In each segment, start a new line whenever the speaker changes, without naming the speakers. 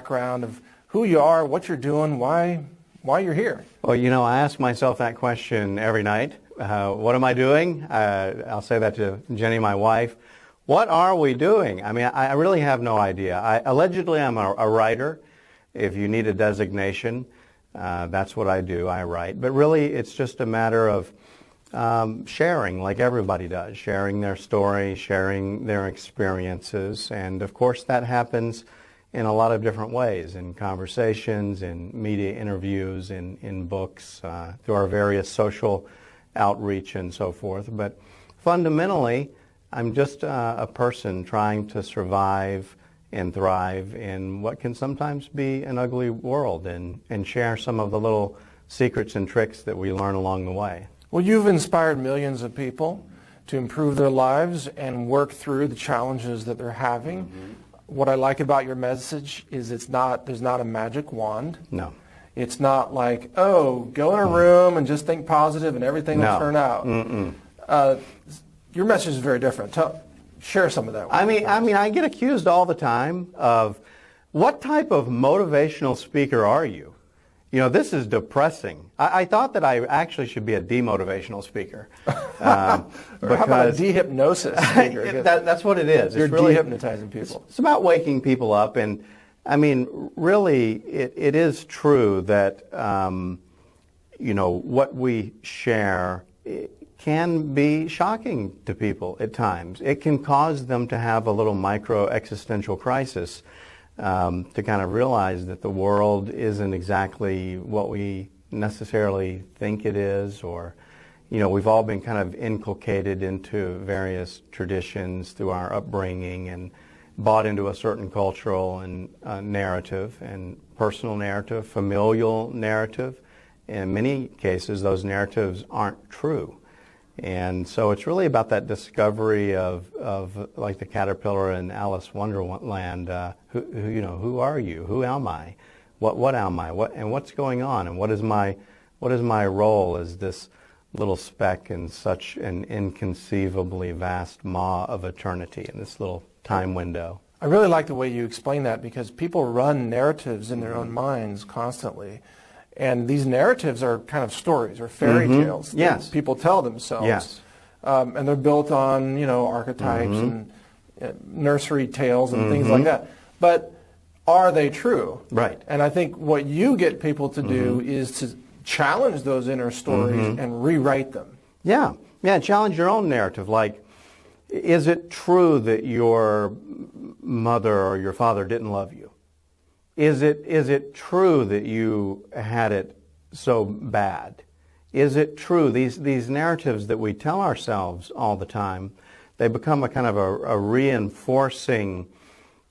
background of who you are, what you're doing, why you're here?
Well, I ask myself that question every night. What am I doing? I'll say that to Jenny, my wife. What are we doing? I mean, I really have no idea. Allegedly, I'm a writer. If you need a designation, that's what I do. I write. But really, it's just a matter of sharing, like everybody does, sharing their story, sharing their experiences. And, of course, that happens in a lot of different ways, in conversations, in media interviews, in books, through our various social outreach and so forth. But fundamentally, I'm just a person trying to survive and thrive in what can sometimes be an ugly world, and share some of the little secrets and tricks that we learn along the way.
Well, you've inspired millions of people to improve their lives and work through the challenges that they're having. Mm-hmm. What I like about your message is there's not a magic wand.
No.
It's not like, go in a room and just think positive and everything will turn out. Your message is very different. Share some of that with
me. I get accused all the time of, what type of motivational speaker are you? This is depressing. I thought that I actually should be a demotivational speaker.
How about a dehypnosis speaker?
That's what it is.
You're really dehypnotizing people.
It's about waking people up. And, really, it is true that, what we share can be shocking to people at times. It can cause them to have a little micro existential crisis, to kind of realize that the world isn't exactly what we necessarily think it is, or, we've all been kind of inculcated into various traditions through our upbringing and bought into a certain cultural and narrative and personal narrative, familial narrative. In many cases, those narratives aren't true. And so it's really about that discovery of like the caterpillar in Alice Wonderland. Who are you? Who am I? What am I? What's going on? And what is my role as this little speck in such an inconceivably vast maw of eternity in this little time window?
I really like the way you explain that, because people run narratives in their own minds constantly. And these narratives are kind of stories or fairy tales that people tell themselves.
Yes.
And they're built on, archetypes and nursery tales and things like that. But are they true?
Right.
And I think what you get people to do is to challenge those inner stories and rewrite them.
Yeah. Challenge your own narrative. Like, is it true that your mother or your father didn't love you? Is it true that you had it so bad? Is it true? These narratives that we tell ourselves all the time, they become a kind of a reinforcing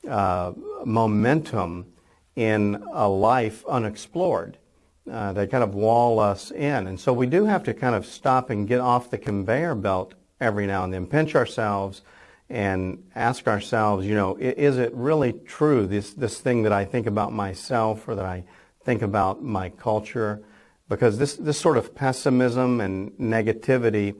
momentum in a life unexplored. They kind of wall us in. And so we do have to kind of stop and get off the conveyor belt every now and then, pinch ourselves and ask ourselves, is it really true, this thing that I think about myself or that I think about my culture? Because this sort of pessimism and negativity,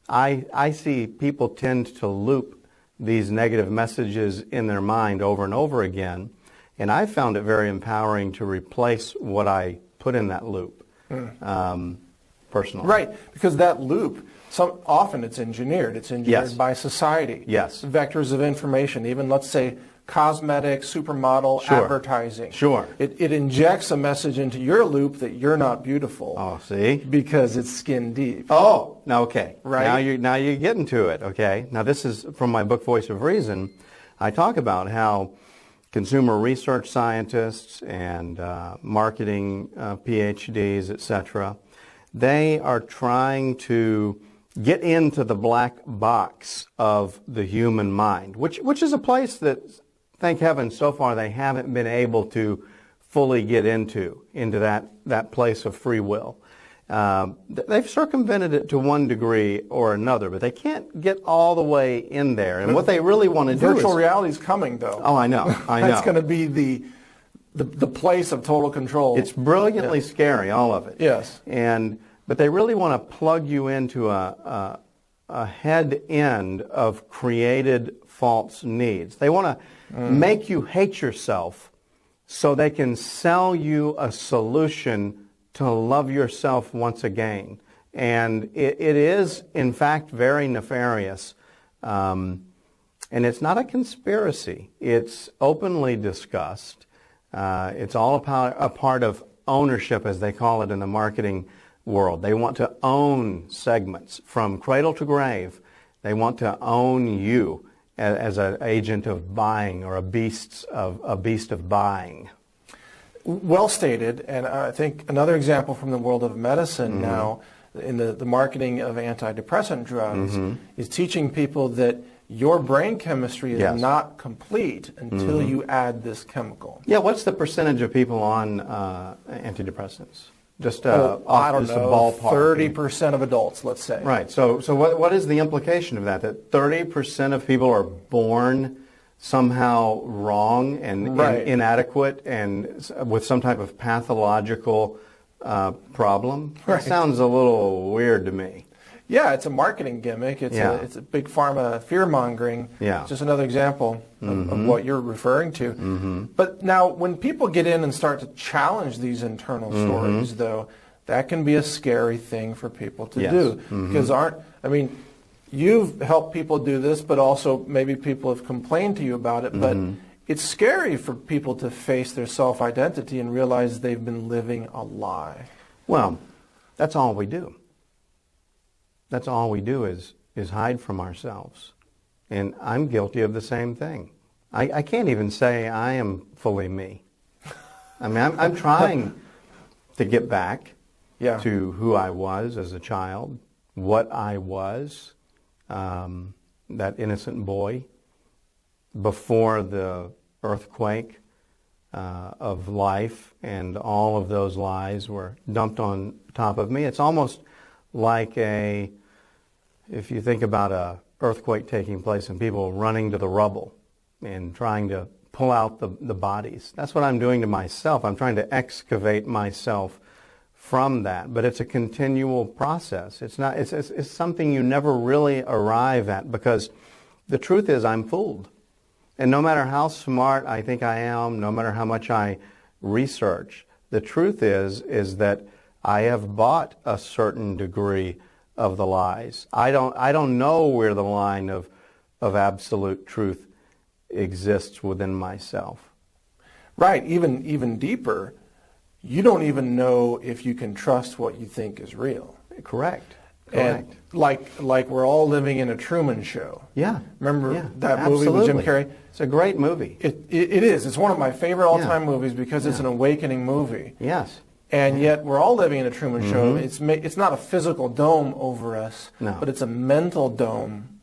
I see people tend to loop these negative messages in their mind over and over again. And I found it very empowering to replace what I put in that loop, personally.
Right, because that loop, often it's engineered. It's engineered by society.
Yes.
Vectors of information, even let's say cosmetic, supermodel, advertising.
Sure.
It injects a message into your loop that you're not beautiful.
Oh, see?
Because it's skin deep.
Oh, now okay.
Right.
Now you're getting to it, okay? Now this is from my book, Voice of Reason. I talk about how consumer research scientists and marketing PhDs, etc., they are trying to get into the black box of the human mind, which is a place that, thank heaven, so far they haven't been able to fully get into that place of free will. They've circumvented it to one degree or another, but they can't get all the way in there. And what they really want to do is...
Virtual reality is coming, though.
Oh, I know.
It's going to be the place of total control.
It's brilliantly scary, all of it.
Yes.
But they really want to plug you into a head end of created false needs. They want to make you hate yourself so they can sell you a solution to love yourself once again. And it is, in fact, very nefarious. And it's not a conspiracy. It's openly discussed. It's all a part of ownership, as they call it in the marketing world. They want to own segments from cradle to grave. They want to own you as an agent of buying or a beast of buying.
Well stated, and I think another example from the world of medicine now, in the marketing of antidepressant drugs, is teaching people that your brain chemistry is not complete until you add this chemical.
Yeah, what's the percentage of people on antidepressants? Just
I don't
just
know,
a ballpark.
30% of adults, let's say.
Right. So what is the implication of that? That 30% of people are born somehow wrong and inadequate and with some type of pathological problem? That sounds a little weird to me.
Yeah, it's a marketing gimmick. It's a big pharma fear-mongering.
Yeah.
It's just another example of what you're referring to. But now, when people get in and start to challenge these internal stories, though, that can be a scary thing for people to do. Because you've helped people do this, but also maybe people have complained to you about it. But it's scary for people to face their self-identity and realize they've been living a lie.
Well, that's all we do. That's all we do is hide from ourselves. And I'm guilty of the same thing. I can't even say I am fully me. I mean, I'm trying to get back to who I was as a child, what I was, that innocent boy before the earthquake of life and all of those lies were dumped on top of me. It's almost like if you think about a earthquake taking place and people running to the rubble and trying to pull out the bodies. That's what I'm doing to myself. I'm trying to excavate myself from that. But it's a continual process. It's something you never really arrive at, because the truth is I'm fooled. And no matter how smart I think I am, no matter how much I research, the truth is that I have bought a certain degree of the lies. I don't know where the line of absolute truth exists within myself.
Right, even deeper, you don't even know if you can trust what you think is real.
Correct.
And like we're all living in a Truman Show.
Yeah.
Remember that movie with Jim Carrey?
It's a great movie.
It is. It's one of my favorite all-time movies because it's an awakening movie.
Yes.
And yet we're all living in a Truman Show. It's not a physical dome over us, but it's a mental dome.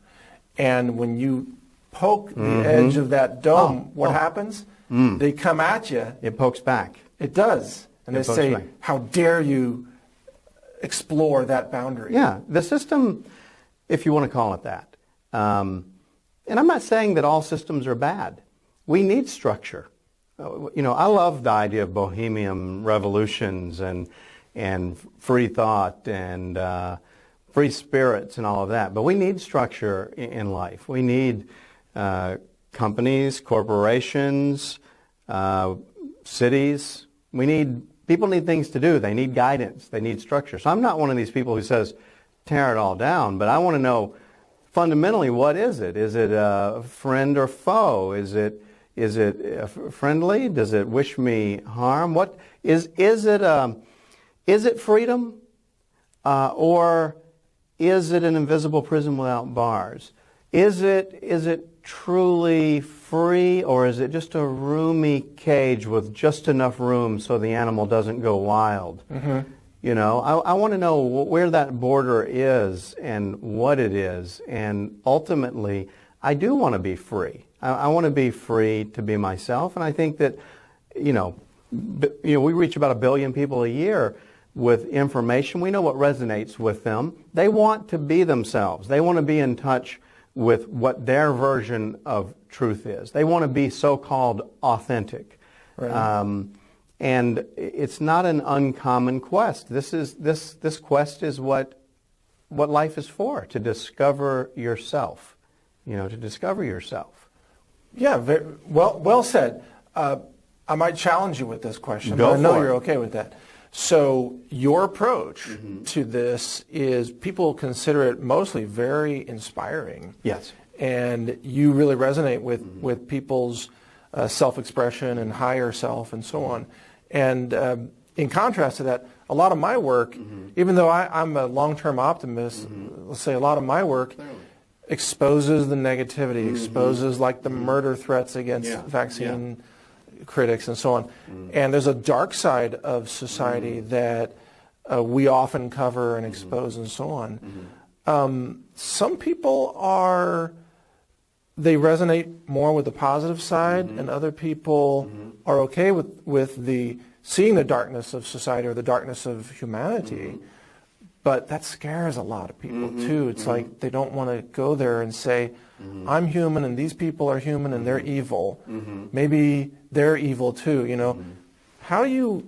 And when you poke the edge of that dome, what happens? They come at you.
It pokes back.
It does. And they say, how dare you explore that boundary?
Yeah, the system, if you want to call it that. And I'm not saying that all systems are bad. We need structure. You know, I love the idea of bohemian revolutions and free thought and free spirits and all of that. But we need structure in life. We need companies, corporations, cities. People need things to do. They need guidance. They need structure. So I'm not one of these people who says, tear it all down. But I want to know, fundamentally, what is it? Is it a friend or foe? Is it friendly? Does it wish me harm? What is it freedom, or is it an invisible prison without bars? Is it truly free, or is it just a roomy cage with just enough room so the animal doesn't go wild? You know, I want to know where that border is and what it is, and ultimately, I do want to be free. I want to be free to be myself, and I think that, we reach about 1 billion people a year with information. We know what resonates with them. They want to be themselves. They want to be in touch with what their version of truth is. They want to be so-called authentic. Right. And it's not an uncommon quest. This quest is what life is for, to discover yourself. To discover yourself.
Yeah, well said. I might challenge you with this question,
Go
but I know
for it.
you're okay with that. So your approach to this is people consider it mostly very inspiring.
Yes.
And you really resonate with people's self-expression and higher self and so on. And in contrast to that, a lot of my work, even though I'm a long-term optimist, let's say a lot of my work exposes the negativity, exposes like the murder threats against vaccine critics and so on. And there's a dark side of society that we often cover and expose and so on. Some people they resonate more with the positive side, and other people are okay with seeing the darkness of society or the darkness of humanity. But that scares a lot of people too. It's like they don't want to go there and say, I'm human and these people are human and they're evil. Maybe they're evil too, you know. How do you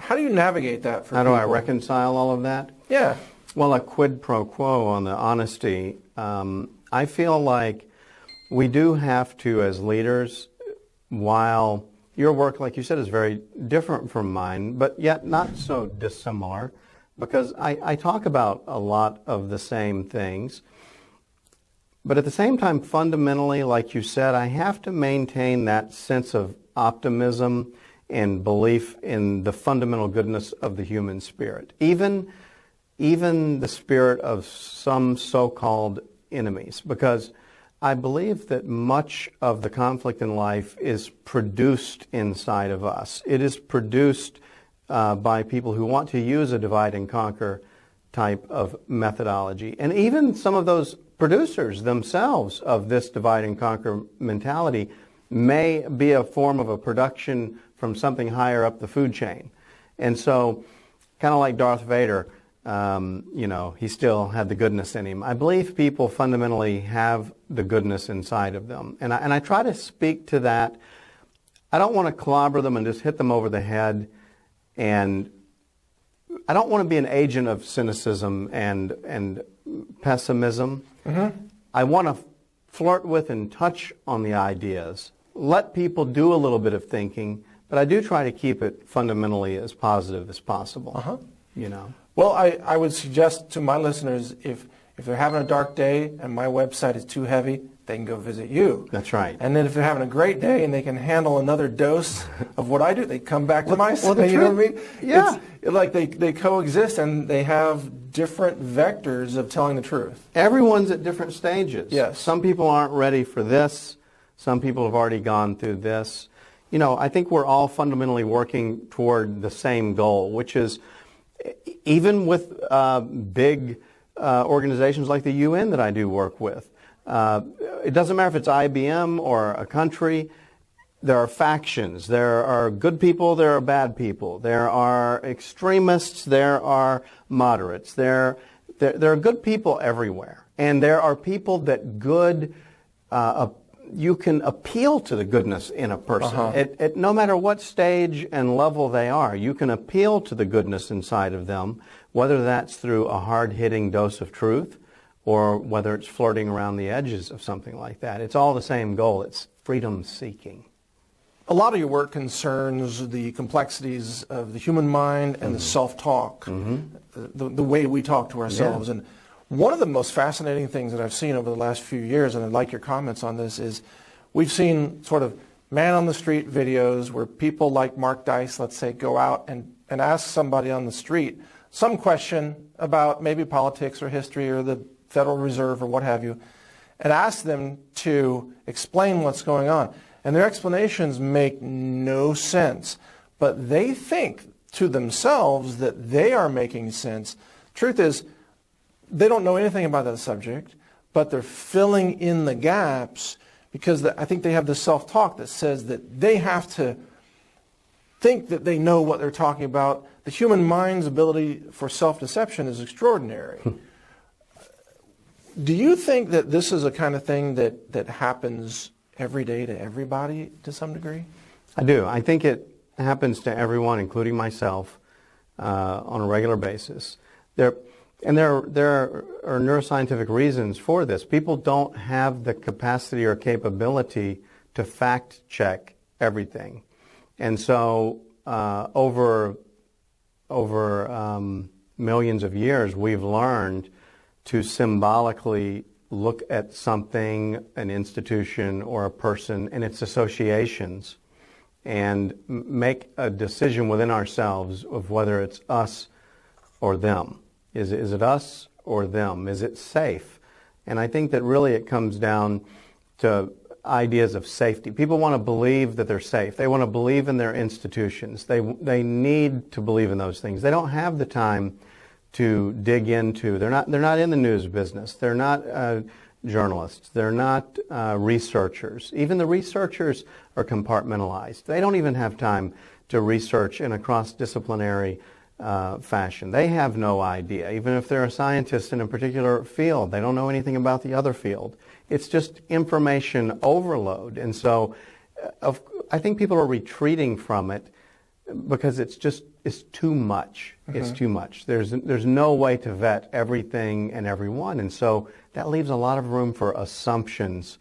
navigate that for people?
How do I reconcile all of that?
Yeah.
Well, a quid pro quo on the honesty. I feel like we do have to, as leaders, while your work, like you said, is very different from mine, but yet not so dissimilar, because I talk about a lot of the same things. But at the same time, fundamentally, like you said, I have to maintain that sense of optimism and belief in the fundamental goodness of the human spirit, even the spirit of some so-called enemies, because I believe that much of the conflict in life is produced inside of us. It is produced by people who want to use a divide and conquer type of methodology. And even some of those producers themselves of this divide and conquer mentality may be a form of a production from something higher up the food chain. And so, kind of like Darth Vader, he still had the goodness in him. I believe people fundamentally have the goodness inside of them. And I try to speak to that. I don't want to clobber them and just hit them over the head. And I don't want to be an agent of cynicism and pessimism. I want to flirt with and touch on the ideas. Let people do a little bit of thinking, but I do try to keep it fundamentally as positive as possible.
Well, I would suggest to my listeners, if they're having a dark day and my website is too heavy, they can go visit you.
That's right.
And then if they're having a great day and they can handle another dose of what I do, they come back to my site. You know what I mean?
Yeah.
It's like they coexist and they have different vectors of telling the truth.
Everyone's at different stages.
Yes.
Some people aren't ready for this. Some people have already gone through this. I think we're all fundamentally working toward the same goal, which is, even with big organizations like the UN that I do work with, it doesn't matter if it's IBM or a country, there are factions. There are good people, there are bad people. There are extremists, there are moderates. There are good people everywhere. And there are people that you can appeal to the goodness in a person. At no matter what stage and level they are, you can appeal to the goodness inside of them, whether that's through a hard-hitting dose of truth or whether it's flirting around the edges of something like that. It's all the same goal. It's freedom-seeking.
A lot of your work concerns the complexities of the human mind and the self-talk, the way we talk to ourselves. And one of the most fascinating things that I've seen over the last few years, and I'd like your comments on this, is we've seen sort of man-on-the-street videos where people like Mark Dice, let's say, go out and ask somebody on the street some question about maybe politics or history or the Federal Reserve or what have you, and ask them to explain what's going on. And their explanations make no sense, but they think to themselves that they are making sense. Truth is, they don't know anything about that subject, but they're filling in the gaps because I think they have this self-talk that says that they have to think that they know what they're talking about. The human mind's ability for self-deception is extraordinary. Do you think that this is a kind of thing that happens every day to everybody to some degree?
I do. I think it happens to everyone, including myself, on a regular basis. There are neuroscientific reasons for this. People don't have the capacity or capability to fact check everything. And so over millions of years, we've learned to symbolically look at something, an institution, or a person and its associations, and make a decision within ourselves of whether it's us or them. Is it us or them? Is it safe? And I think that really it comes down to ideas of safety. People want to believe that they're safe. They want to believe in their institutions. They need to believe in those things. They don't have the time to dig into. They're not in the news business. They're not journalists. They're not researchers. Even the researchers are compartmentalized. They don't even have time to research in a cross-disciplinary fashion. They have no idea. Even if they're a scientist in a particular field, they don't know anything about the other field. It's just information overload. And so I think people are retreating from it because it's too much. It's too much. There's no way to vet everything and everyone. And so that leaves a lot of room for assumptions,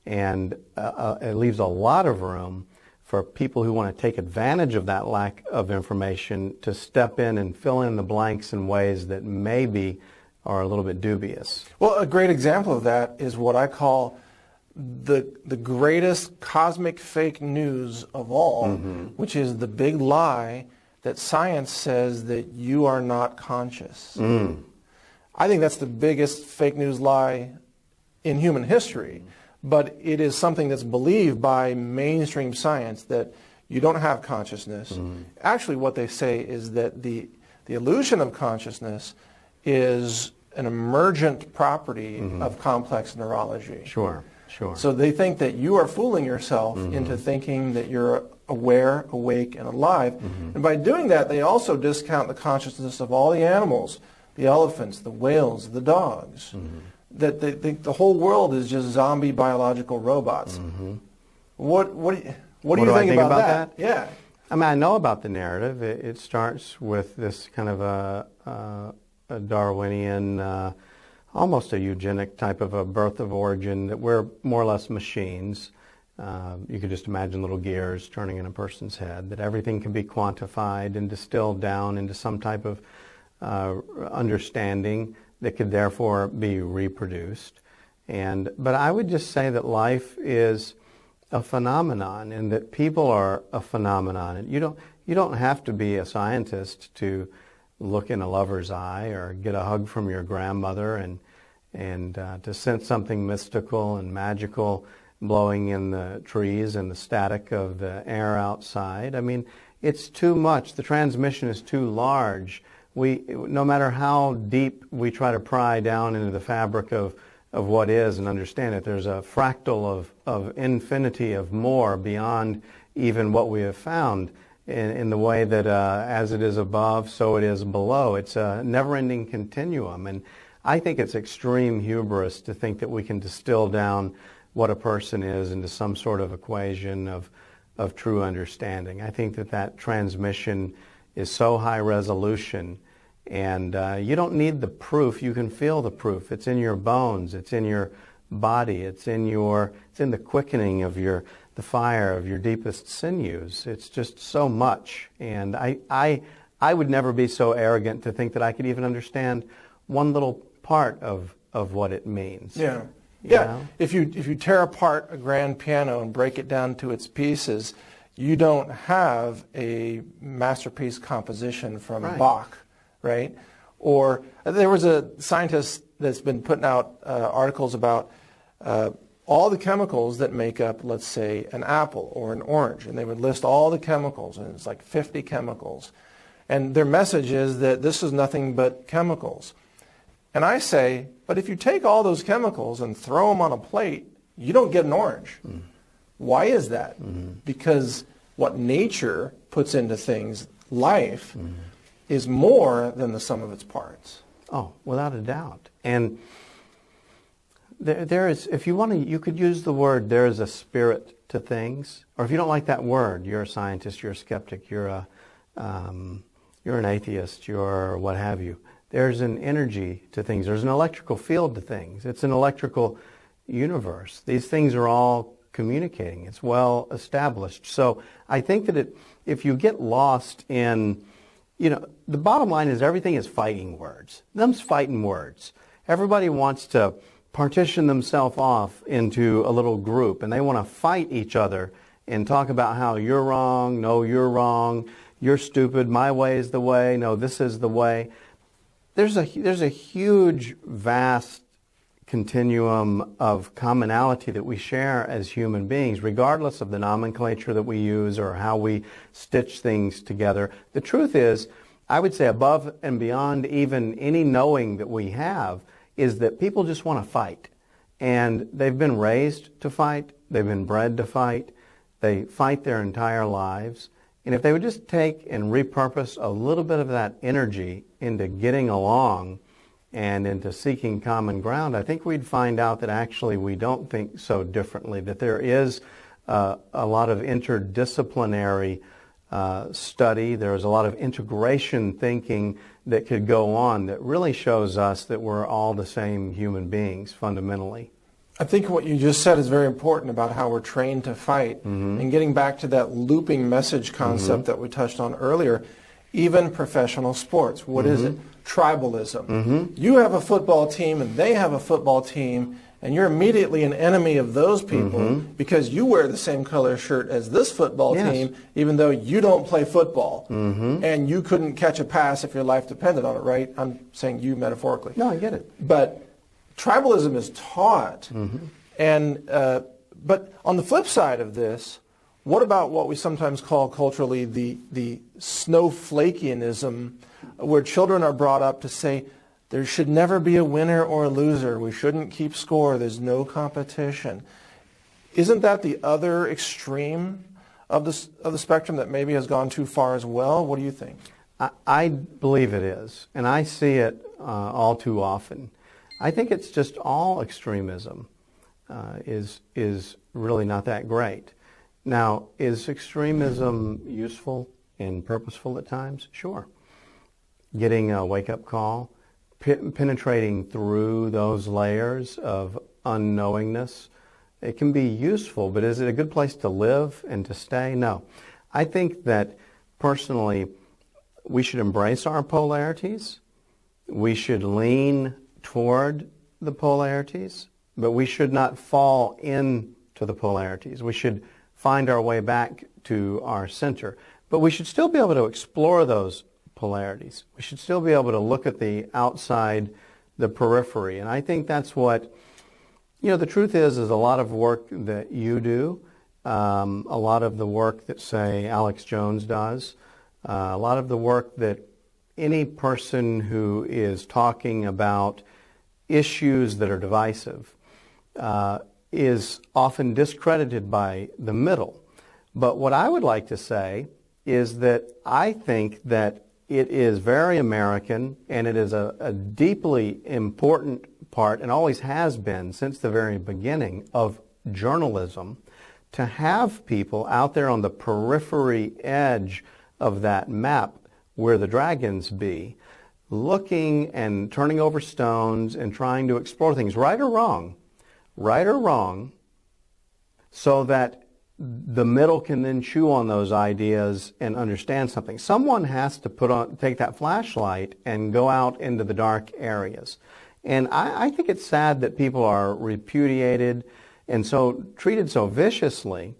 and it leaves a lot of room for people who want to take advantage of that lack of information to step in and fill in the blanks in ways that maybe are a little bit dubious.
Well, a great example of that is what I call the greatest cosmic fake news of all, which is the big lie that science says that you are not conscious. I think that's the biggest fake news lie in human history. But it is something that's believed by mainstream science, that you don't have consciousness. Actually, what they say is that the illusion of consciousness is an emergent property of complex neurology.
Sure.
So they think that you are fooling yourself into thinking that you're aware, awake, and alive. And by doing that, they also discount the consciousness of all the animals, the elephants, the whales, the dogs. That they think the whole world is just zombie biological robots. What do you think about that? Yeah.
I mean, I know about the narrative. It starts with this kind of a Darwinian, almost a eugenic type of a birth of origin, that we're more or less machines. You could just imagine little gears turning in a person's head, that everything can be quantified and distilled down into some type of understanding that could therefore be reproduced. But I would just say that life is a phenomenon, and that people are a phenomenon. And you don't have to be a scientist to look in a lover's eye or get a hug from your grandmother and to sense something mystical and magical blowing in the trees and the static of the air outside. I mean, it's too much. The transmission is too large. No matter how deep we try to pry down into the fabric of what is and understand it, there's a fractal of infinity of more beyond even what we have found, in the way that as it is above, so it is below. It's a never-ending continuum. And I think it's extreme hubris to think that we can distill down what a person is into some sort of equation of true understanding. I think that transmission is so high resolution, and you don't need the proof. You can feel the proof. It's in your bones. It's in your body. It's in the quickening of the fire of your deepest sinews. It's just so much. And I would never be so arrogant to think that I could even understand one little part of what it means.
Yeah.
You
Yeah.
know?
If you tear apart a grand piano and break it down to its pieces, you don't have a masterpiece composition from Bach, right? Or there was a scientist that's been putting out articles about all the chemicals that make up, let's say, an apple or an orange, and they would list all the chemicals, and it's like 50 chemicals. And their message is that this is nothing but chemicals. And I say, but if you take all those chemicals and throw them on a plate, you don't get an orange. Why is that? Because what nature puts into things, life, is more than the sum of its parts.
Oh, without a doubt. And there is, if you want to, you could use the word, there is a spirit to things. Or if you don't like that word, you're a scientist, you're a skeptic, you're an atheist, you're what have you. There's an energy to things. There's an electrical field to things. It's an electrical universe. These things are all communicating. It's well established. So I think that if you get lost in, the bottom line is everything is fighting words. Them's fighting words. Everybody wants to partition themselves off into a little group, and they want to fight each other and talk about how you're wrong, no, you're wrong, you're stupid, my way is the way, no, this is the way. There's a huge, vast continuum of commonality that we share as human beings, regardless of the nomenclature that we use or how we stitch things together. The truth is, I would say above and beyond even any knowing that we have, is that people just want to fight. And they've been raised to fight, they've been bred to fight, they fight their entire lives. And if they would just take and repurpose a little bit of that energy into getting along and into seeking common ground, I think we'd find out that actually we don't think so differently, that there is a lot of interdisciplinary study, there's a lot of integration thinking that could go on that really shows us that we're all the same human beings fundamentally.
I think what you just said is very important about how we're trained to fight. And getting back to that looping message concept that we touched on earlier, even professional sports, what is it? Tribalism. You have a football team and they have a football team, and you're immediately an enemy of those people because you wear the same color shirt as this football team, even though you don't play football. And you couldn't catch a pass if your life depended on it, right? I'm saying you metaphorically.
No, I get it.
But tribalism is taught. And but on the flip side of this, what about what we sometimes call culturally the snowflakianism, where children are brought up to say there should never be a winner or a loser. We shouldn't keep score. There's no competition. Isn't that the other extreme of the spectrum that maybe has gone too far as well? What do you think?
I believe it is, and I see it all too often. I think it's just all extremism is really not that great. Now, is extremism useful and purposeful at times? Sure. Getting a wake-up call, penetrating through those layers of unknowingness, it can be useful, but is it a good place to live and to stay? No. I think that personally we should embrace our polarities. We should lean toward the polarities, but we should not fall into the polarities. We should find our way back to our center. But we should still be able to explore those polarities. We should still be able to look at the outside, the periphery. And I think that's what, the truth is a lot of work that you do, a lot of the work that, say, Alex Jones does, a lot of the work that any person who is talking about issues that are divisive is often discredited by the middle. But what I would like to say is that I think that it is very American, and it is a deeply important part, and always has been since the very beginning, of journalism, to have people out there on the periphery edge of that map where the dragons be, looking and turning over stones and trying to explore things, right or wrong, so that the middle can then chew on those ideas and understand something. Someone has to take that flashlight and go out into the dark areas. And I think it's sad that people are repudiated and so treated so viciously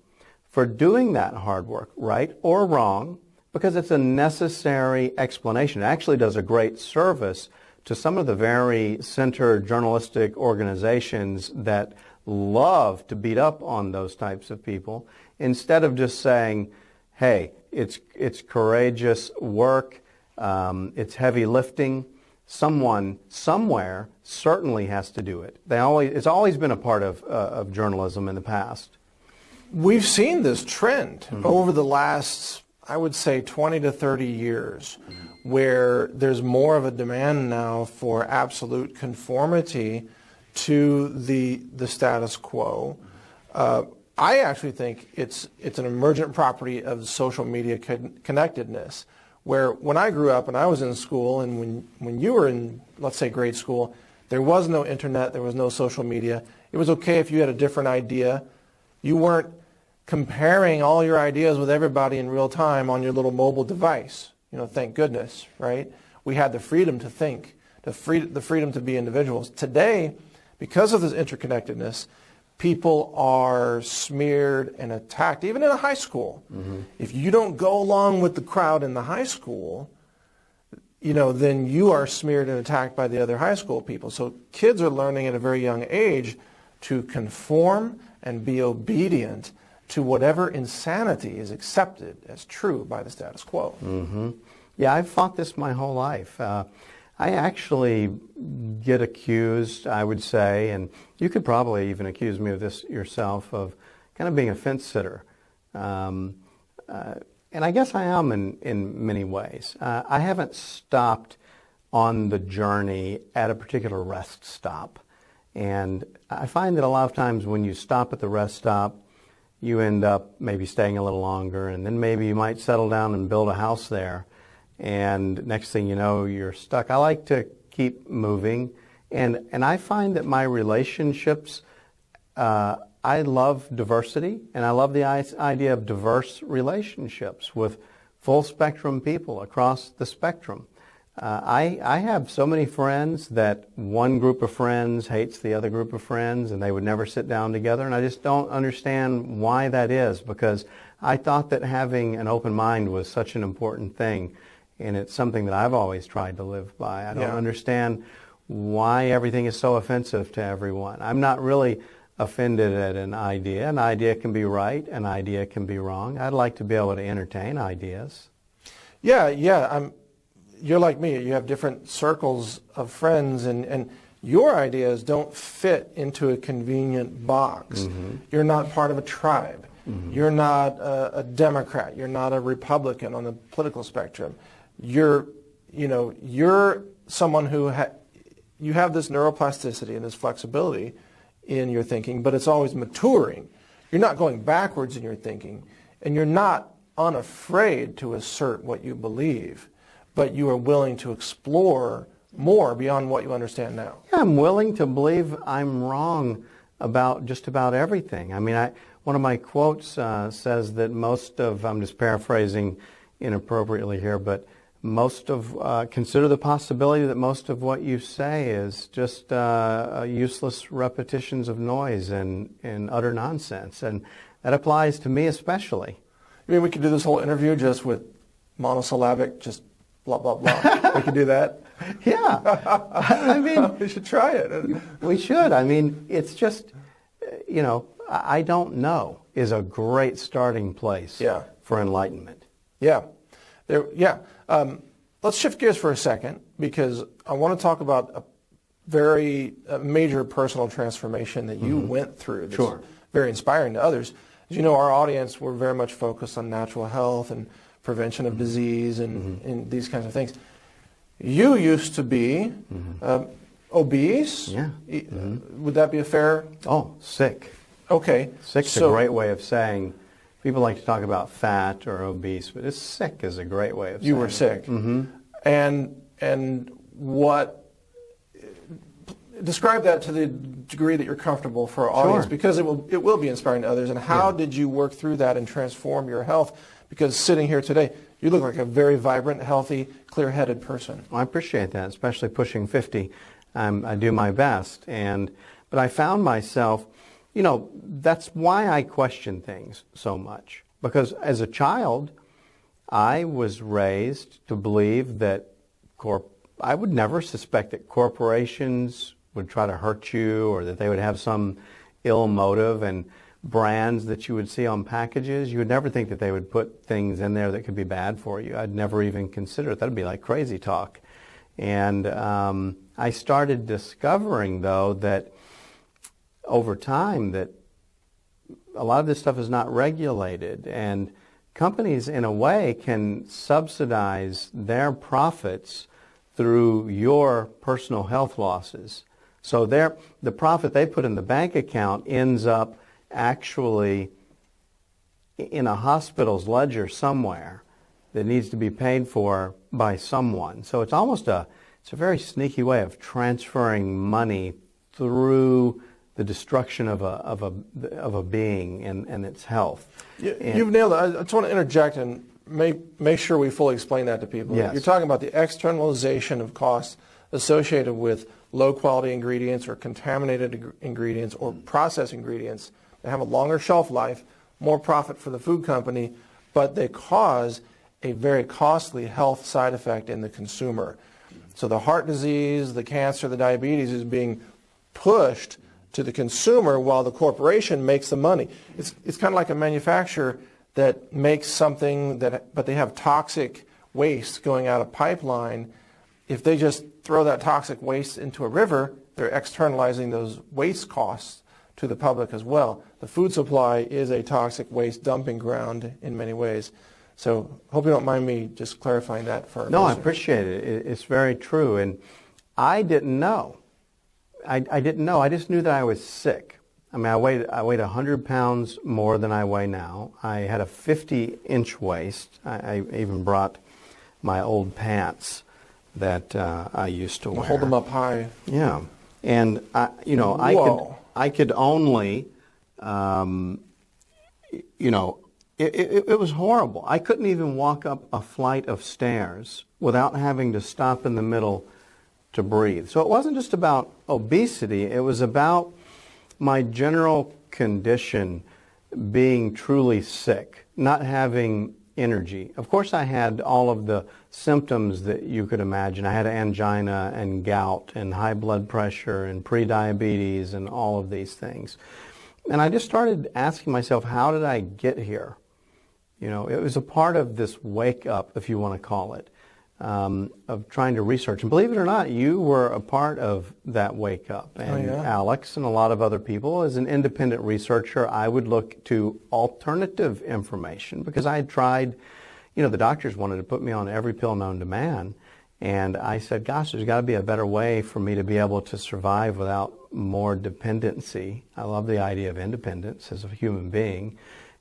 for doing that hard work, right or wrong, because it's a necessary explanation. It actually does a great service to some of the very centered journalistic organizations that love to beat up on those types of people, instead of just saying, hey, it's courageous work, it's heavy lifting. Someone somewhere certainly has to do it. It's always been a part of journalism in the past.
We've seen this trend over the last, I would say, 20 to 30 years, where there's more of a demand now for absolute conformity to the status quo. I actually think it's an emergent property of social media connectedness, where when I grew up and I was in school, and when you were in, let's say, grade school, there was no internet, there was no social media. It was okay if you had a different idea. You weren't comparing all your ideas with everybody in real time on your little mobile device. Thank goodness, right? We had the freedom to think, the freedom to be individuals. Today, because of this interconnectedness, people are smeared and attacked, even in a high school. If you don't go along with the crowd in the high school, then you are smeared and attacked by the other high school people. So kids are learning at a very young age to conform and be obedient to whatever insanity is accepted as true by the status quo.
Yeah, I've fought this my whole life. I actually get accused, I would say, and you could probably even accuse me of this yourself, of kind of being a fence sitter. And I guess I am in many ways. I haven't stopped on the journey at a particular rest stop. And I find that a lot of times when you stop at the rest stop, you end up maybe staying a little longer, and then maybe you might settle down and build a house there. And next thing you know, you're stuck. I like to keep moving, and I find that my relationships, I love diversity, and I love the idea of diverse relationships with full spectrum people across the spectrum. I have so many friends that one group of friends hates the other group of friends, and they would never sit down together, and I just don't understand why that is, because I thought that having an open mind was such an important thing. And it's something that I've always tried to live by. I don't understand why everything is so offensive to everyone. I'm not really offended at an idea. An idea can be right, an idea can be wrong. I'd like to be able to entertain ideas.
Yeah. You're like me. You have different circles of friends, and your ideas don't fit into a convenient box. You're not part of a tribe. You're not a Democrat. You're not a Republican on the political spectrum. You're someone who you have this neuroplasticity and this flexibility in your thinking, but it's always maturing. You're not going backwards in your thinking, and you're not unafraid to assert what you believe, but you are willing to explore more beyond what you understand now.
Yeah, I'm willing to believe I'm wrong about just about everything. I mean, one of my quotes says that I'm just paraphrasing inappropriately here, but consider the possibility that most of what you say is just useless repetitions of noise and utter nonsense. And that applies to me especially.
I mean, we could do this whole interview just with monosyllabic, just blah, blah, blah. We could do that.
Yeah. I mean,
we should try it.
We should. I mean, it's just, I don't know is a great starting place for enlightenment.
Yeah. Let's shift gears for a second, because I want to talk about a very major personal transformation that you went through that's very inspiring to others. As you know, our audience, we're very much focused on natural health and prevention of disease and these kinds of things. You used to be obese.
Yeah.
Would that be a fair?
Oh, sick.
Okay.
Sick's a great way of saying. People like to talk about fat or obese, but sick is a great way of saying.
You were sick. And what? Describe that to the degree that you're comfortable for our audience, because it will be inspiring to others. And how did you work through that and transform your health? Because sitting here today, you look like a very vibrant, healthy, clear-headed person.
Well, I appreciate that, especially pushing 50. I do my best, but I found myself. That's why I question things so much. Because as a child, I was raised to believe that I would never suspect that corporations would try to hurt you, or that they would have some ill motive, and brands that you would see on packages, you would never think that they would put things in there that could be bad for you. I'd never even consider it. That would be like crazy talk. And I started discovering, though, that over time that a lot of this stuff is not regulated, and companies in a way can subsidize their profits through your personal health losses. So the profit they put in the bank account ends up actually in a hospital's ledger somewhere that needs to be paid for by someone. So it's a very sneaky way of transferring money through the destruction of a being and its health.
You've nailed it. I just want to interject and make sure we fully explain that to people.
Yes.
You're talking about the externalization of costs associated with low-quality ingredients or contaminated ingredients or processed ingredients that have a longer shelf life, more profit for the food company, but they cause a very costly health side effect in the consumer. So the heart disease, the cancer, the diabetes is being pushed to the consumer while the corporation makes the money. It's kind of like a manufacturer that makes something but they have toxic waste going out of pipeline. If they just throw that toxic waste into a river, they're externalizing those waste costs to the public as well. The food supply is a toxic waste dumping ground in many ways. So hope you don't mind me just clarifying that for our
No, I
listeners.
appreciate it. It's very true. And I didn't know. I didn't know. I just knew that I was sick. I mean, I weighed 100 pounds more than I weigh now. I had a 50-inch waist. I even brought my old pants that I used to wear.
Hold them up high.
Yeah, and
Whoa.
I could only, it was horrible. I couldn't even walk up a flight of stairs without having to stop in the middle to breathe. So it wasn't just about obesity, it was about my general condition being truly sick, not having energy. Of course, I had all of the symptoms that you could imagine. I had angina and gout and high blood pressure and prediabetes and all of these things. And I just started asking myself, how did I get here? You know, it was a part of this wake up, if you want to call it, of trying to research. And believe it or not, you were a part of that wake up. And Alex and a lot of other people, as an independent researcher, I would look to alternative information because I had tried, the doctors wanted to put me on every pill known to man. And I said, gosh, there's got to be a better way for me to be able to survive without more dependency. I love the idea of independence as a human being.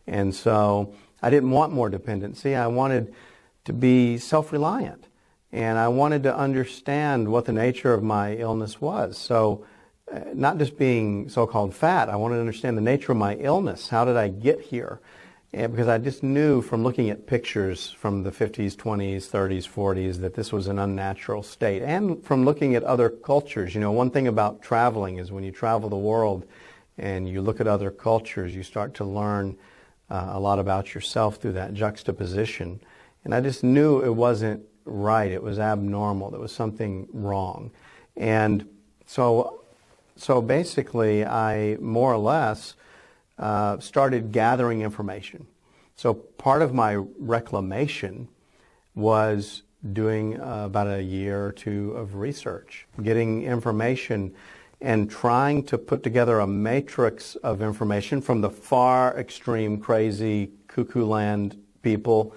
And so I didn't want more dependency. I wanted to be self-reliant. And I wanted to understand what the nature of my illness was. So not just being so-called fat, I wanted to understand the nature of my illness. How did I get here? And because I just knew from looking at pictures from the 50s, 20s, 30s, 40s that this was an unnatural state. And from looking at other cultures. One thing about traveling is when you travel the world and you look at other cultures, you start to learn a lot about yourself through that juxtaposition. And I just knew it wasn't right. It was abnormal. There was something wrong. And so basically, I more or less started gathering information. So part of my reclamation was doing about a year or two of research, getting information and trying to put together a matrix of information from the far extreme crazy cuckoo land people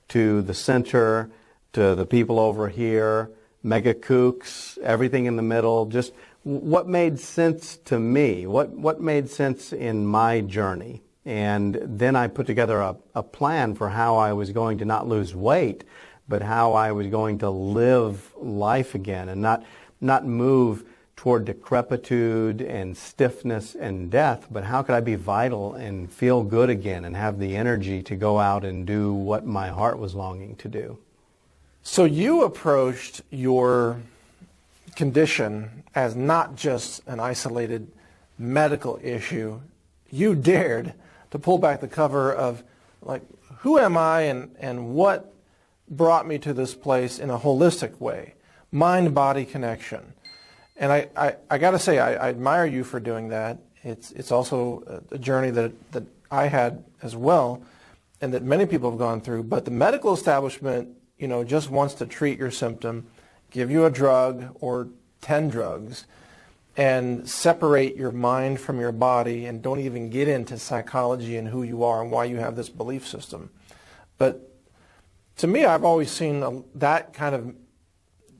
to the center, to the people over here, mega kooks, everything in the middle, just what made sense to me, what made sense in my journey. And then I put together a plan for how I was going to not lose weight, but how I was going to live life again and not move toward decrepitude and stiffness and death, but how could I be vital and feel good again and have the energy to go out and do what my heart was longing to do.
So you approached your condition as not just an isolated medical issue. You dared to pull back the cover of, like, who am I and what brought me to this place in a holistic way, mind-body connection. And I got to say, I admire you for doing that. It's also a journey that I had as well, and that many people have gone through. But the medical establishment, just wants to treat your symptom, give you a drug or 10 drugs, and separate your mind from your body, and don't even get into psychology and who you are and why you have this belief system. But to me, I've always seen that kind of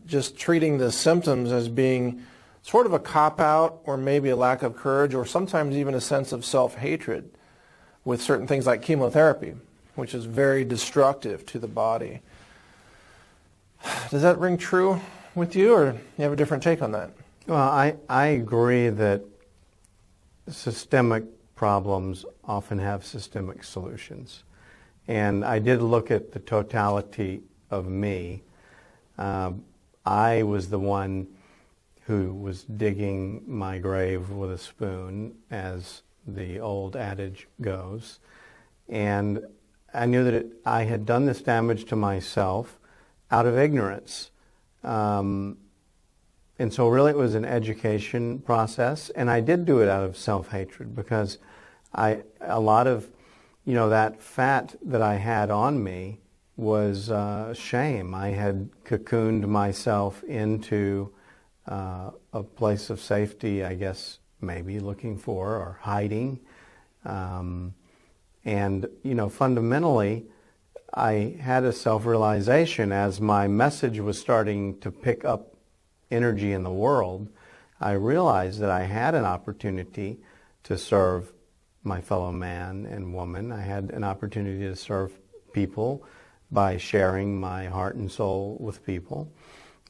just treating the symptoms as being sort of a cop-out or maybe a lack of courage or sometimes even a sense of self-hatred with certain things like chemotherapy, which is very destructive to the body. Does that ring true with you, or you have a different take on that?
Well, I agree that systemic problems often have systemic solutions. And I did look at the totality of me. I was the one who was digging my grave with a spoon, as the old adage goes. And I knew that I had done this damage to myself out of ignorance. And so really it was an education process, and I did do it out of self-hatred, because a lot of, that fat that I had on me was shame. I had cocooned myself into a place of safety, I guess, maybe looking for or hiding. And, fundamentally, I had a self-realization as my message was starting to pick up energy in the world. I realized that I had an opportunity to serve my fellow man and woman. I had an opportunity to serve people by sharing my heart and soul with people,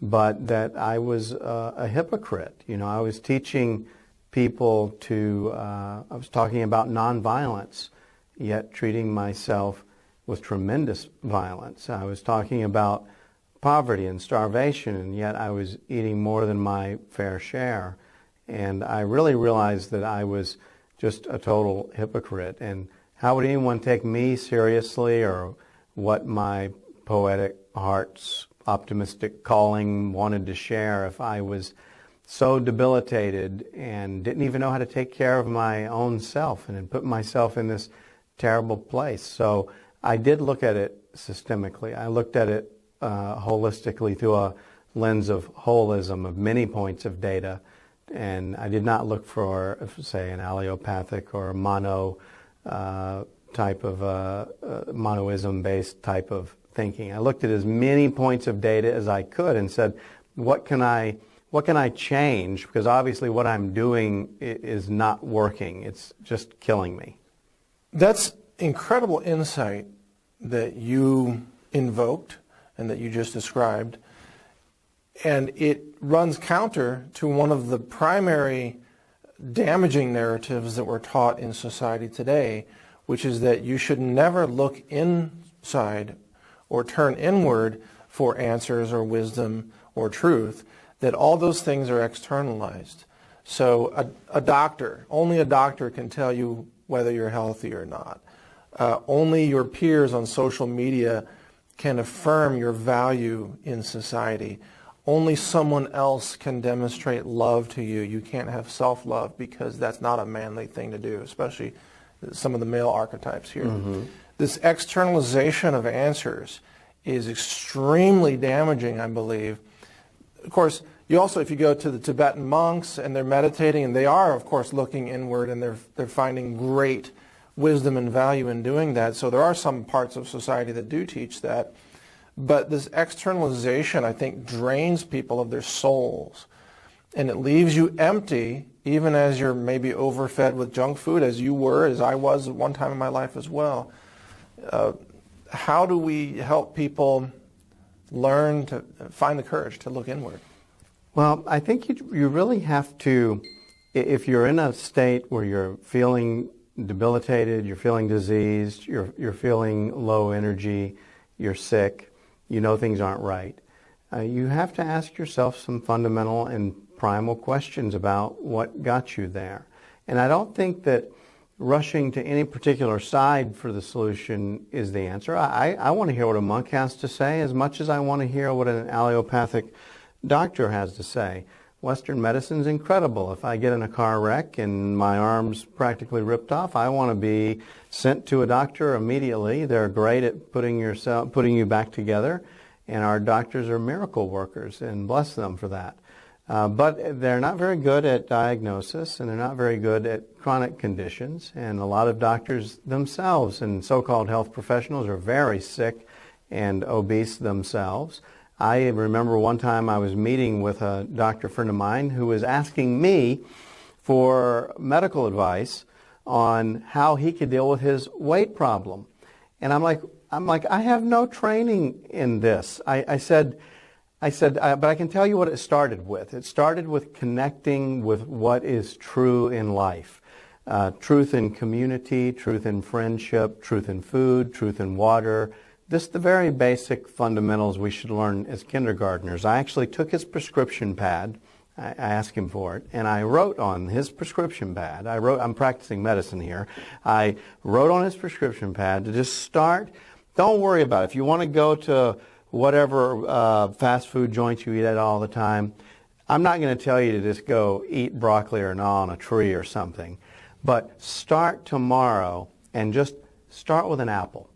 but that I was a hypocrite. I was teaching people I was talking about nonviolence, yet treating myself with tremendous violence. I was talking about poverty and starvation, and yet I was eating more than my fair share. And I really realized that I was just a total hypocrite. And how would anyone take me seriously, or what my poetic heart's optimistic calling wanted to share, if I was so debilitated and didn't even know how to take care of my own self and had put myself in this terrible place? So I did look at it systemically. I looked at it holistically through a lens of holism, of many points of data, and I did not look for, say, an allopathic or a monoism-based type of thinking. I looked at as many points of data as I could and said, what can I change? Because obviously what I'm doing is not working. It's just killing me.
That's incredible insight that you invoked and that you just described. And it runs counter to one of the primary damaging narratives that we're taught in society today, which is that you should never look inside or turn inward for answers or wisdom or truth, that all those things are externalized. So only a doctor can tell you whether you're healthy or not. Only your peers on social media can affirm your value in society. Only someone else can demonstrate love to you. You can't have self-love, because that's not a manly thing to do, especially some of the male archetypes here. Mm-hmm. This externalization of answers is extremely damaging, I believe. Of course, if you go to the Tibetan monks and they're meditating, and they are, of course, looking inward, and they're finding great wisdom and value in doing that. So there are some parts of society that do teach that. But this externalization, I think, drains people of their souls. And it leaves you empty, even as you're maybe overfed with junk food, as you were, as I was at one time in my life as well. How do we help people learn to find the courage to look inward?
Well, I think you really have to, if you're in a state where you're feeling debilitated, you're feeling diseased, you're feeling low energy, you're sick, things aren't right, you have to ask yourself some fundamental and primal questions about what got you there. And I don't think that rushing to any particular side for the solution is the answer. I want to hear what a monk has to say as much as I want to hear what an allopathic doctor has to say. Western medicine's incredible. If I get in a car wreck and my arm's practically ripped off, I want to be sent to a doctor immediately. They're great at putting you back together, and our doctors are miracle workers, and bless them for that. But they're not very good at diagnosis, and they're not very good at chronic conditions. And a lot of doctors themselves and so-called health professionals are very sick and obese themselves. I remember one time I was meeting with a doctor friend of mine who was asking me for medical advice on how he could deal with his weight problem. And I'm like, I have no training in this. I said, but I can tell you what it started with. It started with connecting with what is true in life. Truth in community, truth in friendship, truth in food, truth in water. Just the very basic fundamentals we should learn as kindergartners. I actually took his prescription pad. I asked him for it, and I wrote on his prescription pad. I'm practicing medicine here. I wrote on his prescription pad to just start. Don't worry about it. If you want to go to whatever fast food joint you eat at all the time, I'm not going to tell you to just go eat broccoli or gnaw on a tree or something. But start tomorrow and just start with an apple.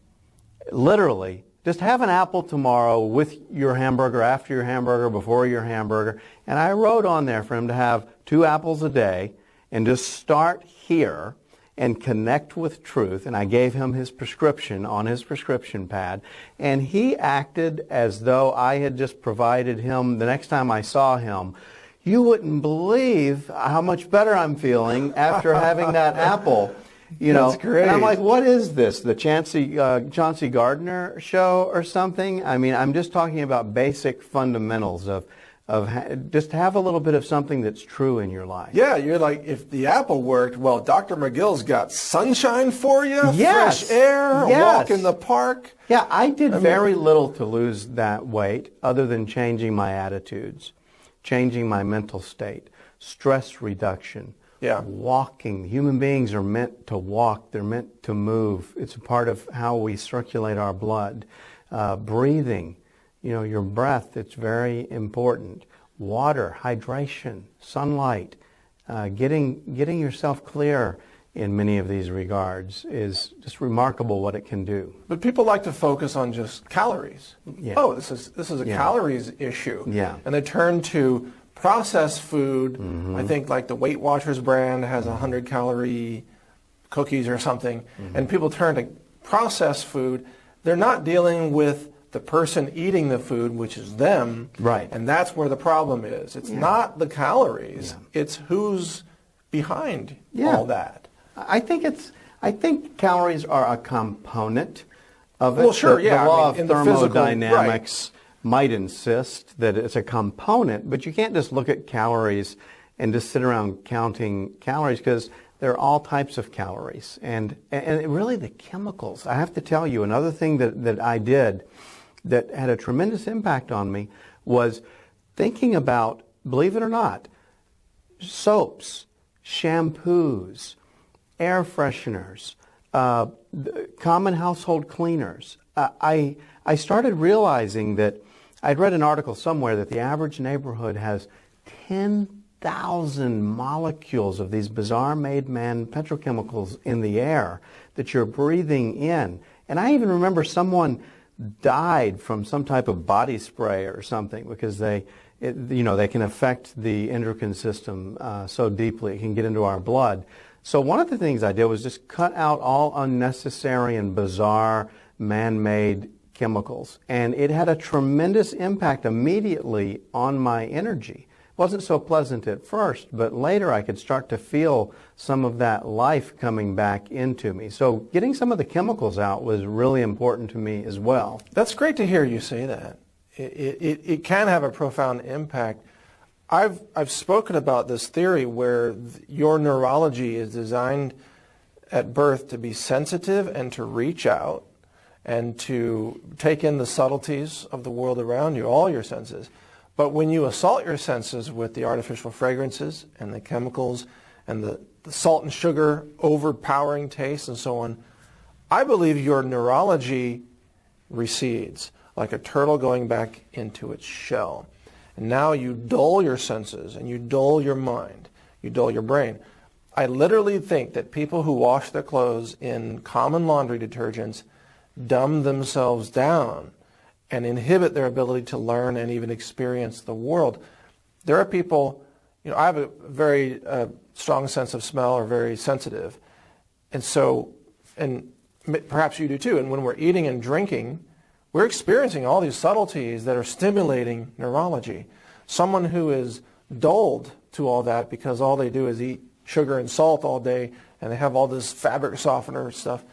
Literally, just have an apple tomorrow with your hamburger, after your hamburger, before your hamburger. And I wrote on there for him to have 2 apples a day and just start here and connect with truth. And I gave him his prescription on his prescription pad. And he acted as though I had just provided him, the next time I saw him, you wouldn't believe how much better I'm feeling after having that apple. You know,
that's great.
And I'm like, what is this? The Chauncey Gardner show or something? I mean, I'm just talking about basic fundamentals of just have a little bit of something that's true in your life.
Yeah, you're like, if the apple worked, well, Dr. McGill's got sunshine for you,
yes.
fresh air,
yes.
a walk in the park.
Yeah, I did very little to lose that weight other than changing my attitudes, changing my mental state, stress reduction.
Yeah.
Walking. Human beings are meant to walk. They're meant to move. It's a part of how we circulate our blood. Breathing. You know, your breath, it's very important. Water, hydration, sunlight. Getting yourself clear in many of these regards is just remarkable what it can do.
But people like to focus on just calories.
Yeah.
Oh, this is a calories issue.
Yeah.
And they turn to processed food.
Mm-hmm.
I think like the Weight Watchers brand has 100-calorie cookies or something. Mm-hmm. And people turn to processed food. They're not dealing with the person eating the food, which is them.
Right.
And that's where the problem is. It's not the calories.
Yeah.
It's who's behind all that.
I think calories are a component of it.
Well, sure,
The law of
in the physical,
thermodynamics might insist that it's a component, but you can't just look at calories and just sit around counting calories, because there are all types of calories. And really the chemicals. I have to tell you, another thing that I did that had a tremendous impact on me was thinking about, believe it or not, soaps, shampoos, air fresheners, common household cleaners. I started realizing that I'd read an article somewhere that the average neighborhood has 10,000 molecules of these bizarre made-man petrochemicals in the air that you're breathing in. And I even remember someone died from some type of body spray or something because they can affect the endocrine system so deeply. It can get into our blood. So one of the things I did was just cut out all unnecessary and bizarre man-made chemicals. And it had a tremendous impact immediately on my energy. It wasn't so pleasant at first, but later I could start to feel some of that life coming back into me. So getting some of the chemicals out was really important to me as well.
That's great to hear you say that. It can have a profound impact. I've spoken about this theory where your neurology is designed at birth to be sensitive and to reach out and to take in the subtleties of the world around you, all your senses. But when you assault your senses with the artificial fragrances and the chemicals and the salt and sugar overpowering taste and so on, I believe your neurology recedes like a turtle going back into its shell. And now you dull your senses and you dull your mind, you dull your brain. I literally think that people who wash their clothes in common laundry detergents dumb themselves down and inhibit their ability to learn and even experience the world. There are people, I have a very strong sense of smell, or very sensitive. And so, and perhaps you do too, and when we're eating and drinking, we're experiencing all these subtleties that are stimulating neurology. Someone who is dulled to all that because all they do is eat sugar and salt all day and they have all this fabric softener stuff,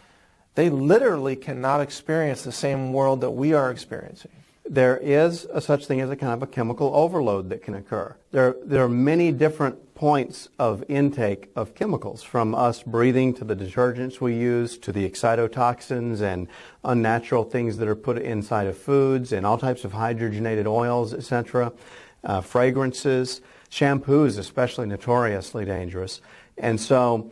they literally cannot experience the same world that we are experiencing.
there is a such thing as a kind of a chemical overload that can occur. There are many different points of intake of chemicals, from us breathing to the detergents we use to the excitotoxins and unnatural things that are put inside of foods and all types of hydrogenated oils, etc., fragrances, shampoos especially notoriously dangerous. And so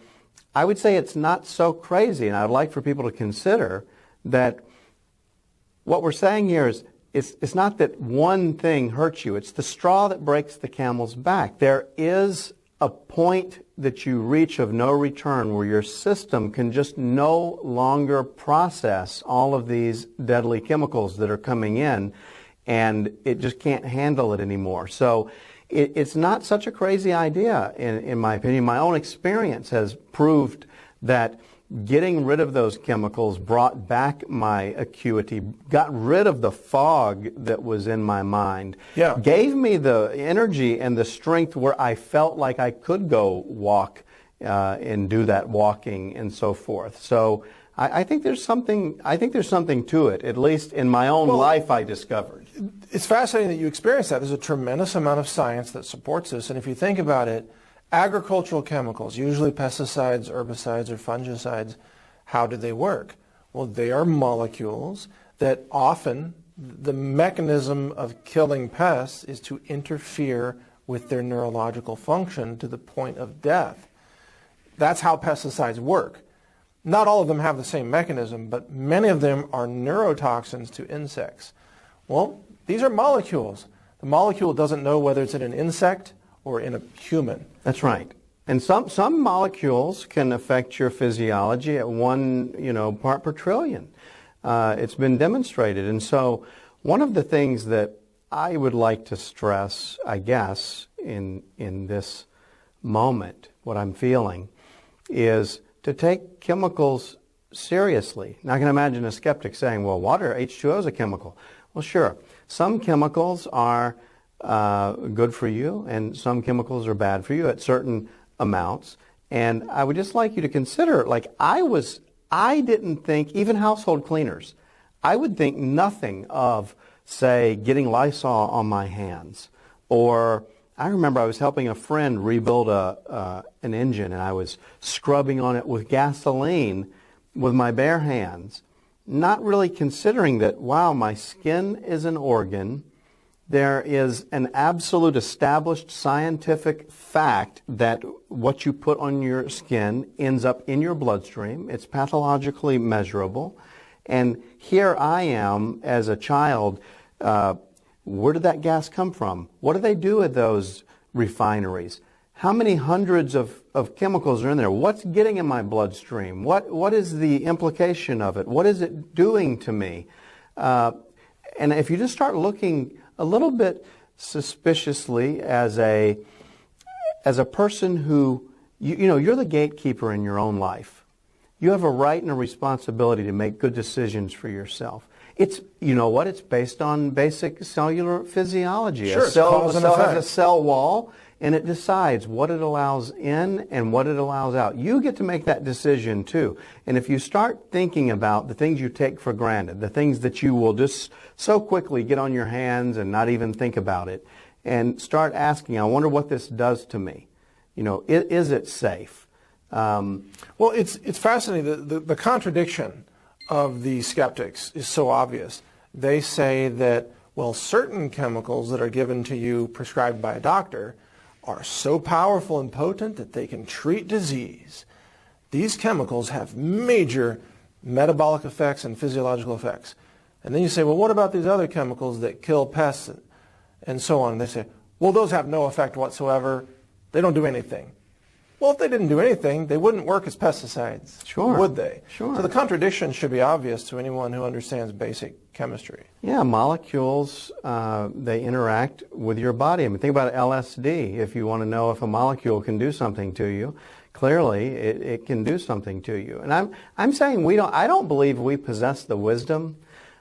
I would say it's not so crazy, and I would like for people to consider that what we're saying here is it's not that one thing hurts you. It's the straw that breaks the camel's back. There is a point that you reach of no return where your system can just no longer process all of these deadly chemicals that are coming in, and it just can't handle it anymore. So it's not such a crazy idea, in my opinion. My own experience has proved that getting rid of those chemicals brought back my acuity, got rid of the fog that was in my mind, gave me the energy and the strength where I felt like I could go walk and do that walking and so forth. So I think there's something to it, at least in my own life I discovered.
It's fascinating that you experienced that. There's a tremendous amount of science that supports this, and if you think about it, agricultural chemicals, usually pesticides, herbicides, or fungicides, how do they work? Well, they are molecules that often the mechanism of killing pests is to interfere with their neurological function to the point of death. That's how pesticides work. Not all of them have the same mechanism, but many of them are neurotoxins to insects. Well, these are molecules. The molecule doesn't know whether it's in an insect or in a human.
That's right. And some molecules can affect your physiology at 1 part per trillion. It's been demonstrated. And so one of the things that I would like to stress, I guess, in this moment, what I'm feeling, is to take chemicals seriously. Now I can imagine a skeptic saying, well, water, H2O is a chemical. Well, sure. Some chemicals are good for you, and some chemicals are bad for you at certain amounts. And I would just like you to consider, like I didn't think, even household cleaners, I would think nothing of, say, getting Lysol on my hands. Or I remember I was helping a friend rebuild an engine, and I was scrubbing on it with gasoline with my bare hands, not really considering that, wow, my skin is an organ. There is an absolute established scientific fact that what you put on your skin ends up in your bloodstream. It's pathologically measurable. And here I am as a child. Where did that gas come from? What do they do at those refineries? How many hundreds of chemicals are in there? What's getting in my bloodstream? What is the implication of it? What is it doing to me? And if you just start looking a little bit suspiciously as a person who, you're the gatekeeper in your own life. You have a right and a responsibility to make good decisions for yourself. It's, it's based on basic cellular physiology.
Sure,
a cell has a cell wall, and it decides what it allows in and what it allows out. You get to make that decision too. And if you start thinking about the things you take for granted, the things that you will just so quickly get on your hands and not even think about it, and start asking, I wonder what this does to me. Is it safe?
Well, it's fascinating. The contradiction of the skeptics is so obvious. They say that, well, certain chemicals that are given to you prescribed by a doctor are so powerful and potent that they can treat disease. These chemicals have major metabolic effects and physiological effects. And then you say, well, what about these other chemicals that kill pests and so on? And they say, well, those have no effect whatsoever. They don't do anything. Well, if they didn't do anything, they wouldn't work as pesticides, would they?
Sure.
So the contradiction should be obvious to anyone who understands basic chemistry.
Yeah, molecules, they interact with your body. I mean, think about LSD. If you want to know if a molecule can do something to you, clearly it can do something to you. And I'm saying I don't believe we possess the wisdom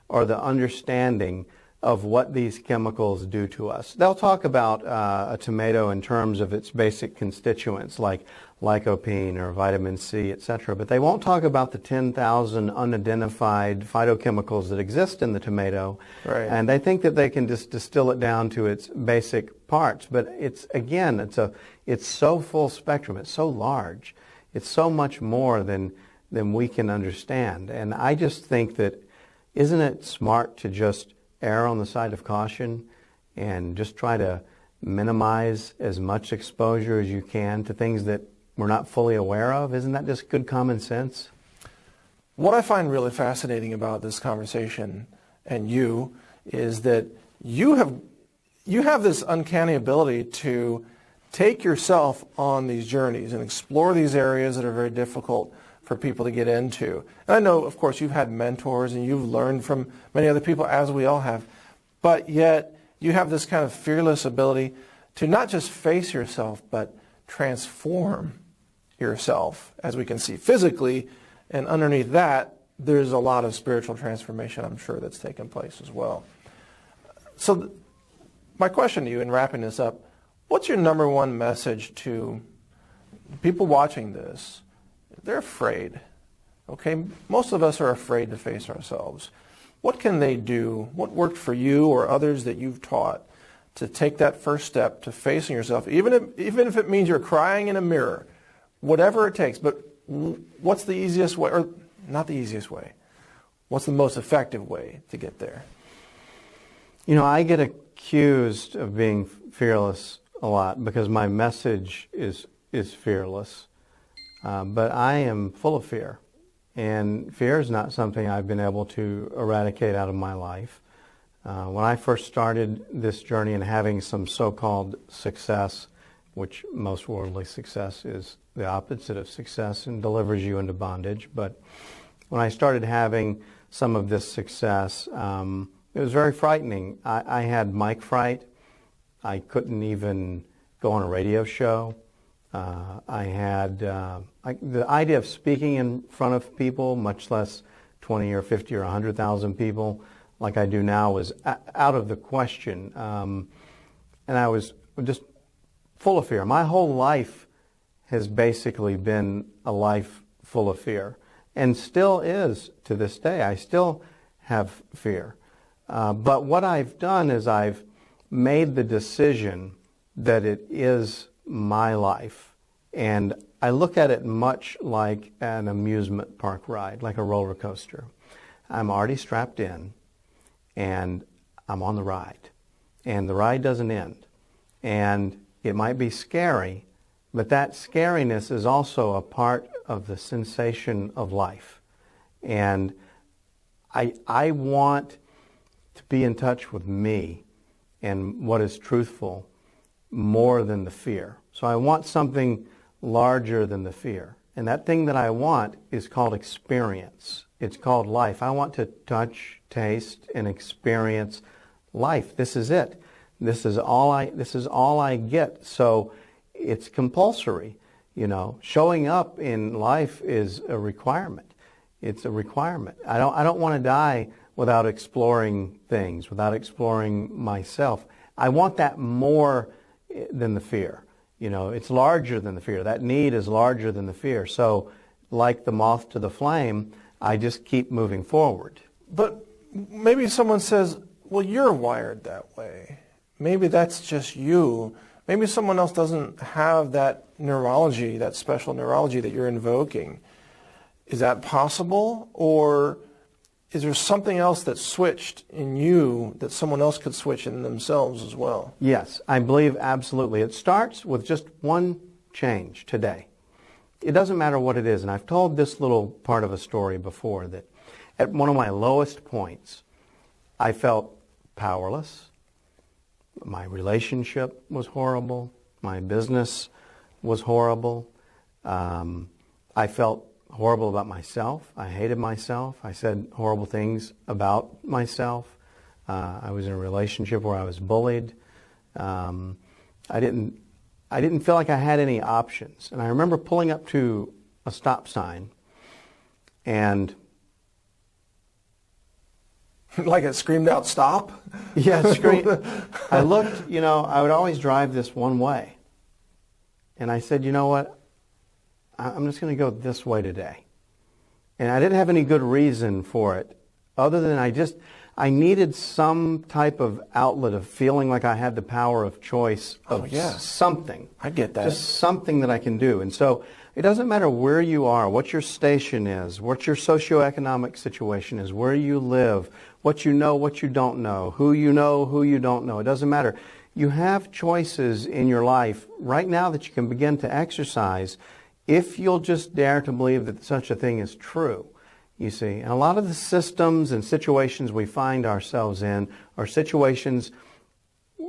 or the understanding of what these chemicals do to us. They'll talk about a tomato in terms of its basic constituents like lycopene or vitamin C, etc., but they won't talk about the 10,000 unidentified phytochemicals that exist in the tomato.
Right.
And they think that they can just distill it down to its basic parts, but it's so full spectrum, it's so large, it's so much more than we can understand. And I just think that, isn't it smart to just err on the side of caution and just try to minimize as much exposure as you can to things that we're not fully aware of? Isn't that just good common sense?
What I find really fascinating about this conversation and you is that you have this uncanny ability to take yourself on these journeys and explore these areas that are very difficult for people to get into. And I know, of course, you've had mentors and you've learned from many other people, as we all have, but yet you have this kind of fearless ability to not just face yourself, but transform yourself, as we can see physically, and underneath that, there's a lot of spiritual transformation, I'm sure, that's taken place as well. So my question to you in wrapping this up, what's your number one message to people watching this? They're afraid. Okay, most of us are afraid to face ourselves. What can they do? What worked for you or others that you've taught to take that first step to facing yourself, even if it means you're crying in a mirror, whatever it takes? But what's the easiest way, or not the easiest way? What's the most effective way to get there?
You know, I get accused of being fearless a lot because my message is fearless. But I am full of fear, and fear is not something I've been able to eradicate out of my life. When I first started this journey and having some so-called success, which most worldly success is the opposite of success and delivers you into bondage, but when I started having some of this success, it was very frightening. I had mic fright. I couldn't even go on a radio show. I had the idea of speaking in front of people, much less 20 or 50 or 100,000 people, like I do now, was out of the question. And I was just full of fear. My whole life has basically been a life full of fear, and still is to this day. I still have fear. But what I've done is I've made the decision that it is my life, and I look at it much like an amusement park ride, like a roller coaster. I'm already strapped in, and I'm on the ride, and the ride doesn't end. And it might be scary, but that scariness is also a part of the sensation of life. And I want to be in touch with me and what is truthful more than the fear. So I want something larger than the fear. And that thing that I want is called experience. It's called life. I want to touch, taste, and experience life. This is it. This is all I get. So it's compulsory. You know, showing up in life is a requirement. It's a requirement. I don't want to die without exploring things, without exploring myself. I want that more than the fear. You know, it's larger than the fear. That need is larger than the fear. So, like the moth to the flame, I just keep moving forward.
But maybe someone says, well, you're wired that way. Maybe that's just you. Maybe someone else doesn't have that neurology, that special neurology that you're invoking. Is that possible? Or is there something else that switched in you that someone else could switch in themselves as well?
Yes, I believe absolutely. It starts with just one change today. It doesn't matter what it is. And I've told this little part of a story before, that at one of my lowest points, I felt powerless. My relationship was horrible. My business was horrible. I felt horrible about myself. I hated myself. I said horrible things about myself. I was in a relationship where I was bullied. I didn't feel like I had any options. And I remember pulling up to a stop sign, and
Like it screamed out, "Stop"?
Yeah, I looked, I would always drive this one way. And I said, you know what? I'm just going to go this way today. And I didn't have any good reason for it, other than I needed some type of outlet of feeling like I had the power of choice of something.
I get that.
Just something that I can do. And so it doesn't matter where you are, what your station is, what your socioeconomic situation is, where you live, what you know, what you don't know, who you don't know. It doesn't matter. You have choices in your life right now that you can begin to exercise if you'll just dare to believe that such a thing is true. You see, and a lot of the systems and situations we find ourselves in are situations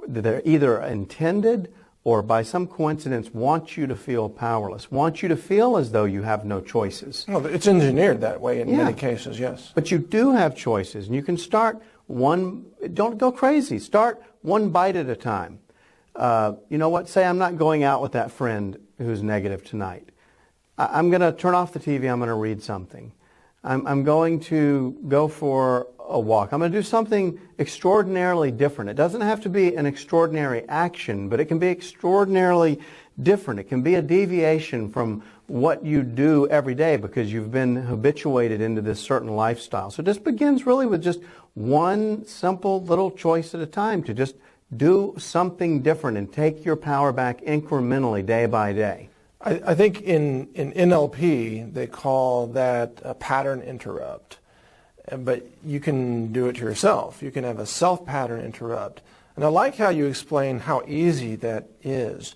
that are either intended or by some coincidence want you to feel powerless, want you to feel as though you have no choices.
Well, it's engineered that way in many cases, yes.
But you do have choices, and you can start don't go crazy, start one bite at a time. You know what, say I'm not going out with that friend who's negative tonight. I'm going to turn off the TV, I'm going to read something. I'm going to go for a walk. I'm going to do something extraordinarily different. It doesn't have to be an extraordinary action, but it can be extraordinarily different. It can be a deviation from what you do every day because you've been habituated into this certain lifestyle. So this begins really with just one simple little choice at a time to just do something different and take your power back incrementally day by day.
I think in NLP, they call that a pattern interrupt. But you can do it to yourself. You can have a self-pattern interrupt. And I like how you explain how easy that is.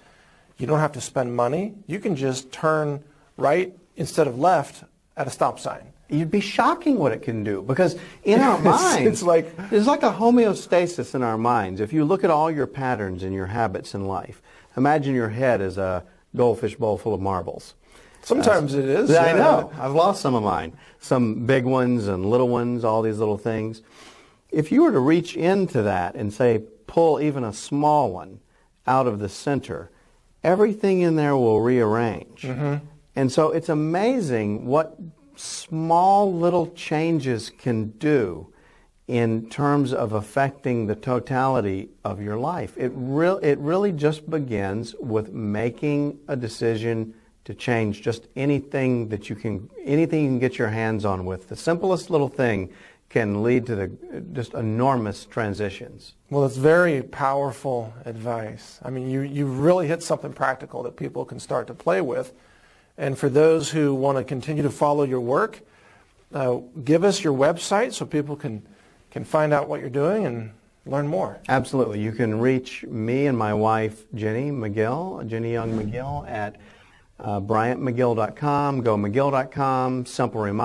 You don't have to spend money. You can just turn right instead of left at a stop sign.
You'd be shocking what it can do, because in our minds, there's like a homeostasis in our minds. If you look at all your patterns and your habits in life, imagine your head as a goldfish bowl full of marbles.
Sometimes it is.
I know. I've lost some of mine. Some big ones and little ones, all these little things. If you were to reach into that and say, pull even a small one out of the center, everything in there will rearrange. Mm-hmm. And so it's amazing what small little changes can do in terms of affecting the totality of your life. It really just begins with making a decision to change just anything you can get your hands on with. The simplest little thing can lead to just enormous transitions.
Well, it's very powerful advice. I mean, you really hit something practical that people can start to play with. And for those who want to continue to follow your work, give us your website so people can find out what you're doing and learn more.
Absolutely. You can reach me and my wife, Jenny Young McGill, at BryantMcGill.com, GoMcGill.com, simple reminder.